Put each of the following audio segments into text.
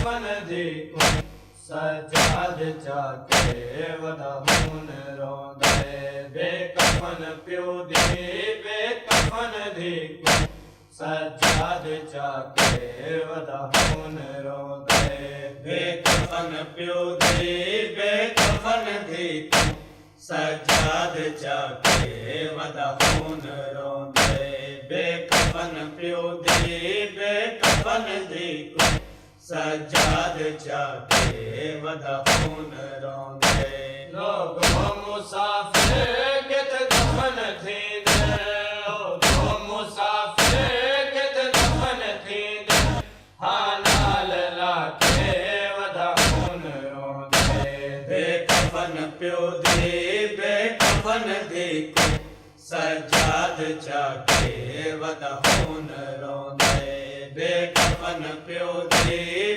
कफन देखो सजाद चाके वदा हुन रोंदे बेकफन प्यो दे बेकफन देखो सजाद चाके वदा हुन रोंदे बेकफन प्यो दे बेकफन देखो सजाद चाके वदा हुन रोंदे बेकफन प्यो दे बेकफन देखो सजाद चाके वदा हुन रोंदे लोगो मुसाफिर कित दफन थींदे लोगो मुसाफिर कित दफन थींदे हानाल लाके वदा हुन रोंदे बेकफन प्यो दे बेकफन देखो सजाद चाके वदा हुन रोंदे बेकफन प्यो दे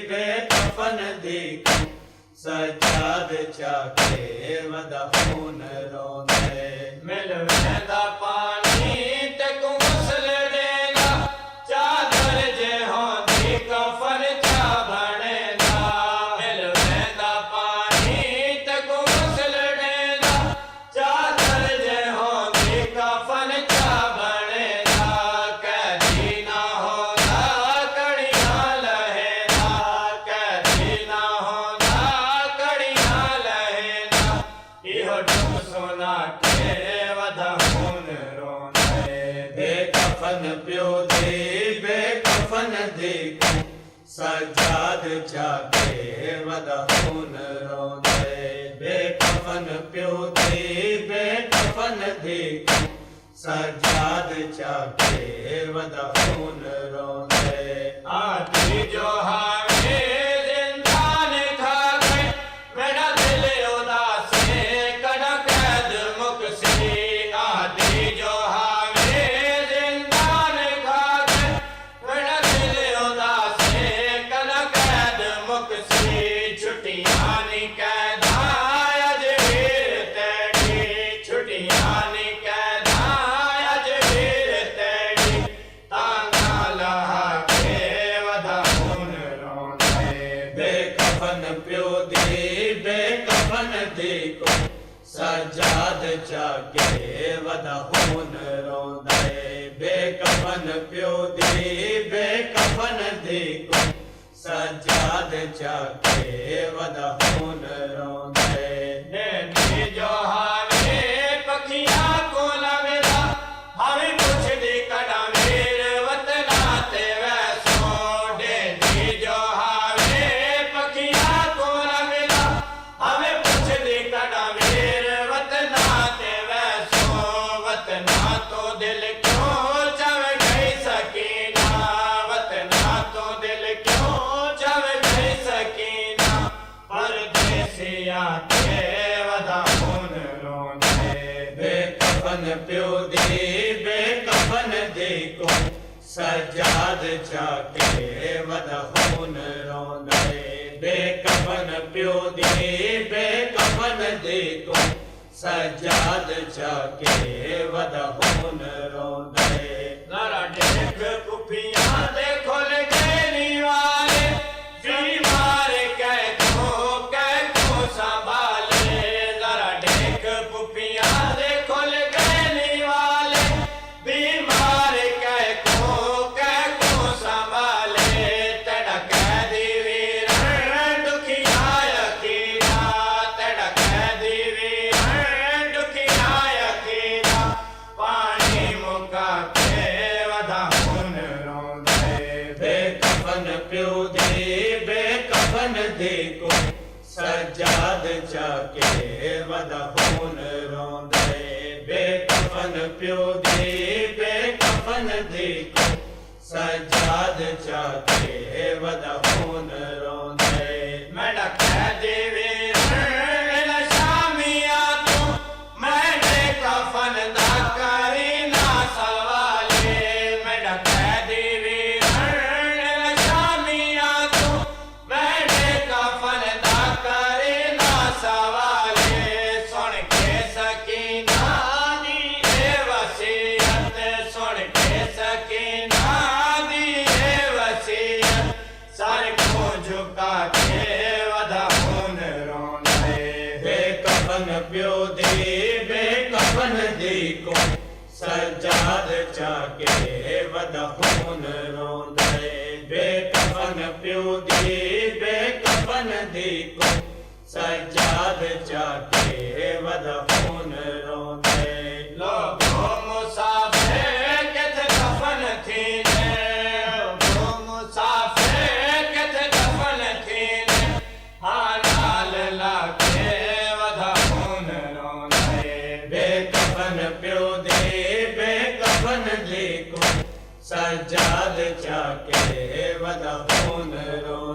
बेकफन देखो सजाद चाके वदा हुन रोंदे मिल वेंदा पानी ते को गुसल देंदा चादर जे होंदी कफन चा बनेंदा मिल वेंदा पानी ते को गुसल देंदा चादर जे होंदी कफन चा बनेंदा कैदी ना होंदा कड़ियां लहेंदा कैदी ना होंदा कड़ियां लहेंदा इहो डुम सोना के वदा हुन रोंदे बेकफन प्यो दे बेकफन देखो सजाद चाके वदा हुन रोंदे बेकफन प्यो दे बेकफन देखो सजाद चाके वदा हुन रोंदे आदि जो हावे जिंदान खा गए मेरा दिल उदास कड़ा कैद मुकसी आदि जो हावे जिंदान खा गए मेरा दिल उदास कड़ा कैद मुकसी छुट्टियां नी कैदा अजवीर तेरी छुट्टियां नी कैदा अजवीर तेरी तांगा लहा के वदा हुन रोंदे बेकफन प्यो दे बेकफन देखो सजाद चाके वदा हुन रोंदे बेकफन प्यो दे बेकफन देखो सजाद चाके वदा हुन रोंदे नैनी जो हावे पखियां को लवेदा हमें कुछ दी कड़ा मेर वतना ते वैसो नैनी जो हावे पखियां को लवेदा हमें कुछ दी कड़ा मेर वतना ते वैसो वतना तो दिल क्यों चव गई सकीना वतना तो दिल क्यों चव गई सकीना परदेसिया के वदा हुन रोंदे बेकफन प्यो दे बेकफन देखो सजाद चाके वदा हुन रोंदे बेकफन प्यो दे बेकफन देखो सजाद चाके वदा हुन रोंदे जरा देख कुफियां देखो लगेनी वाले बीमार कैको संभाले जरा देख कुफियां देखो लगेनी वाले बीमार कैको संभाले तेरा कैदी वीर दुखिया यकीना तेरा कैदी वीर दुखिया यकीना पानी मुका के वदा हुन रोंदे बेकफन प्यो दे बेकफन देखो सजाद चाके वदा हुन रोंदे बेकफन प्यो दे बेकफन देखो सजाद चाके वदा हुन रोंदे मेरा कैदी वीर शामिया तू मैंने कफन दा करी ना सवाले मेरा कैदी वीर शामिया तू मैंने कफन दा करी ना सवाले सुन के सकीना दी वसीयत सुन के सकीना दी वसीयत वदहून रोंदे बेकफन प्यो दी बेकफन दी को सजाद चाके वदहून रोंदे लोगो मुसाफिर किथे कफन थीने लोगो मुसाफिर किथे कफन थीने हाँ नाल लाके वदहून रोंदे बेकफन प्यो दी बेकफन दी को सजाद चाके वदहून रोंदे